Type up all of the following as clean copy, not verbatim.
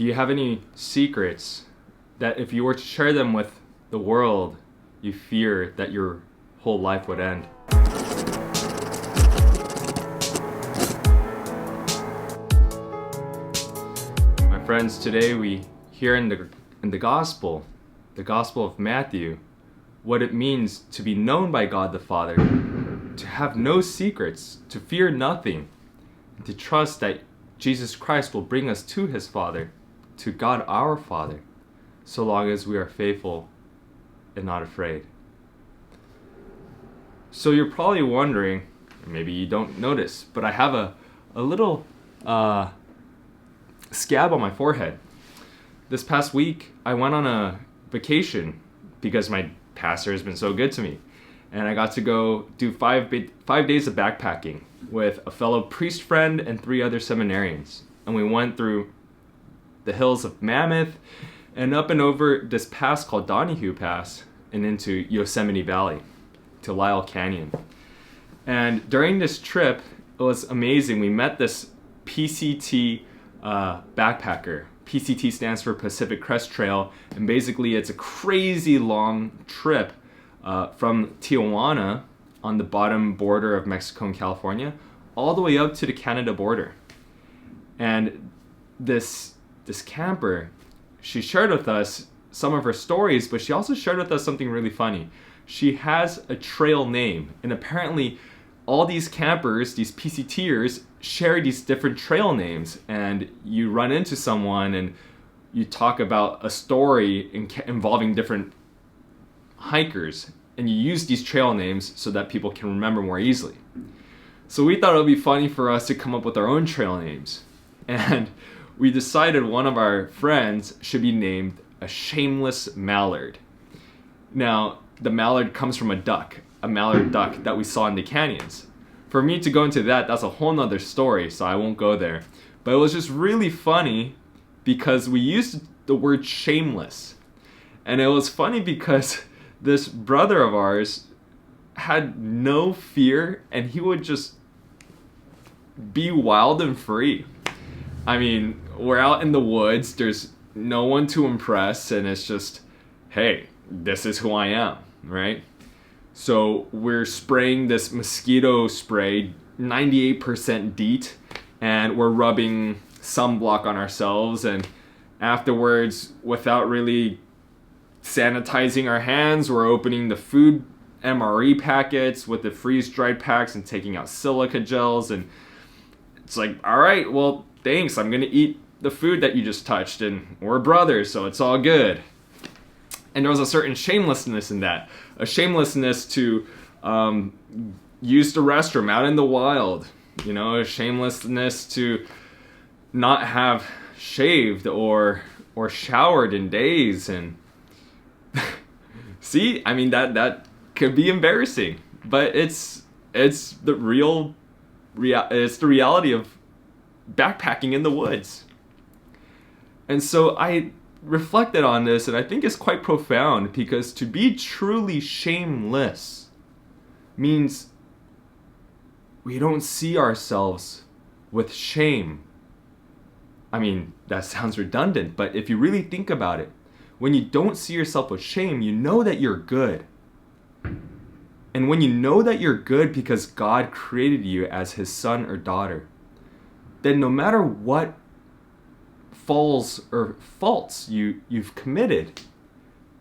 Do you have any secrets that if you were to share them with the world, you fear that your whole life would end? My friends, today we hear in the gospel of Matthew, what it means to be known by God the Father, to have no secrets, to fear nothing, and to trust that Jesus Christ will bring us to his Father, to God our Father, so long as we are faithful and not afraid. So you're probably wondering, or maybe you don't notice, but I have a little scab on my forehead. This past week, I went on a vacation because my pastor has been so good to me. And I got to go do 5 days of backpacking with a fellow priest friend and 3 other seminarians. And we went through the hills of Mammoth and up and over this pass called Donahue Pass and into Yosemite Valley to Lyle Canyon. And during this trip, it was amazing. We met this PCT backpacker. PCT stands for Pacific Crest Trail, and basically it's a crazy long trip from Tijuana on the bottom border of Mexico and California all the way up to the Canada border. And this camper, she shared with us some of her stories, but she also shared with us something really funny. She has a trail name, and apparently all these campers, these PCTers, share these different trail names, and you run into someone and you talk about a story involving different hikers, and you use these trail names so that people can remember more easily. So we thought it would be funny for us to come up with our own trail names, and we decided one of our friends should be named a shameless mallard. Now, the mallard comes from a mallard duck that we saw in the canyons. For me to go into that's a whole nother story, so I won't go there. But it was just really funny because we used the word shameless. And it was funny because this brother of ours had no fear, and he would just be wild and free. I mean, we're out in the woods, there's no one to impress, and it's just, hey, this is who I am, right? So we're spraying this mosquito spray, 98% DEET, and we're rubbing sunblock on ourselves, and afterwards, without really sanitizing our hands, we're opening the food MRE packets with the freeze-dried packs and taking out silica gels, and it's like, all right, well, thanks, I'm gonna eat the food that you just touched, and we're brothers, so it's all good. And there was a certain shamelessness in that. A shamelessness to use the restroom out in the wild. You know, a shamelessness to not have shaved or showered in days. And see, I mean, that could be embarrassing. But it's the reality of backpacking in the woods. And so I reflected on this, and I think it's quite profound, because to be truly shameless means we don't see ourselves with shame. I mean, that sounds redundant, but if you really think about it, when you don't see yourself with shame, you know that you're good. And when you know that you're good because God created you as his son or daughter, then no matter what falls or faults you've committed,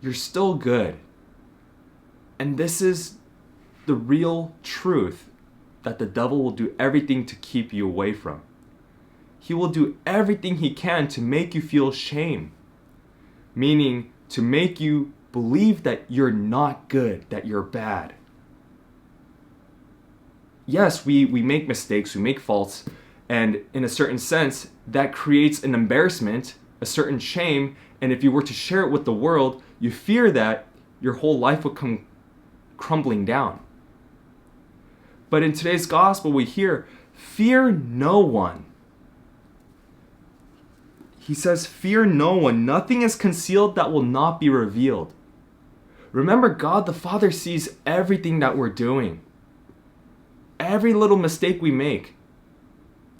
you're still good. And this is the real truth that the devil will do everything to keep you away from. He will do everything he can to make you feel shame, meaning to make you believe that you're not good, that you're bad. Yes, we make mistakes, we make faults, and in a certain sense, that creates an embarrassment, a certain shame, and if you were to share it with the world, you fear that your whole life would come crumbling down. But in today's gospel, we hear, fear no one. He says, fear no one. Nothing is concealed that will not be revealed. Remember, God the Father sees everything that we're doing. Every little mistake we make.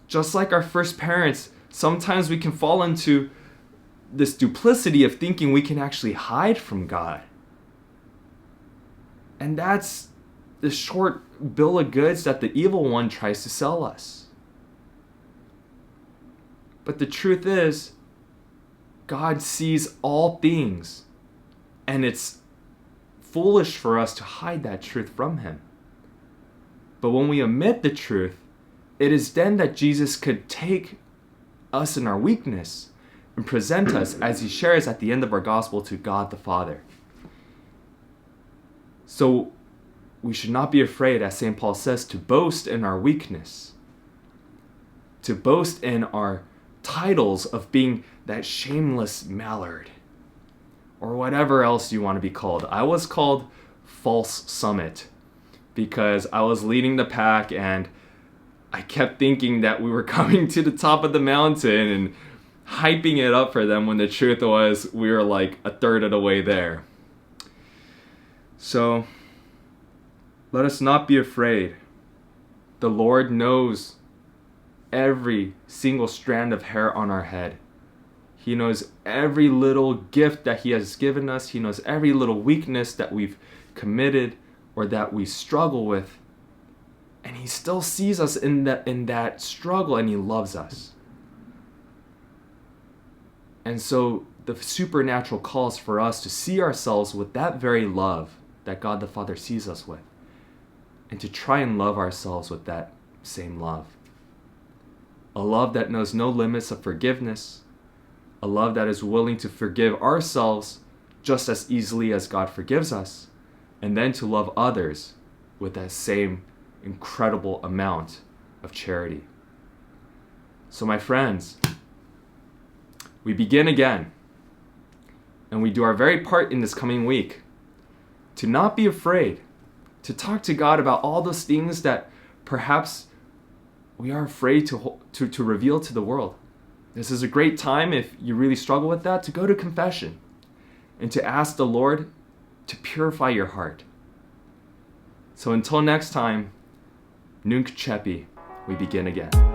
Just like our first parents, sometimes we can fall into this duplicity of thinking we can actually hide from God. And that's the short bill of goods that the evil one tries to sell us. But the truth is, God sees all things, and it's foolish for us to hide that truth from him. But when we admit the truth, it is then that Jesus could take us in our weakness and present us, as he shares at the end of our gospel, to God the Father. So we should not be afraid, as St. Paul says, to boast in our weakness, to boast in our titles of being that shameless mallard, or whatever else you want to be called. I was called false summit because I was leading the pack and I kept thinking that we were coming to the top of the mountain and hyping it up for them, when the truth was we were like a third of the way there. So let us not be afraid. The Lord knows every single strand of hair on our head. He knows every little gift that he has given us. He knows every little weakness that we've committed or that we struggle with. And he still sees us in that struggle, and he loves us. And so the supernatural calls for us to see ourselves with that very love that God the Father sees us with, and to try and love ourselves with that same love. A love that knows no limits of forgiveness, a love that is willing to forgive ourselves just as easily as God forgives us, and then to love others with that same incredible amount of charity. So my friends, we begin again, and we do our very part in this coming week to not be afraid, to talk to God about all those things that perhaps we are afraid to reveal to the world. This is a great time, if you really struggle with that, to go to confession and to ask the Lord to purify your heart. So until next time, Nunc Cepi, we begin again.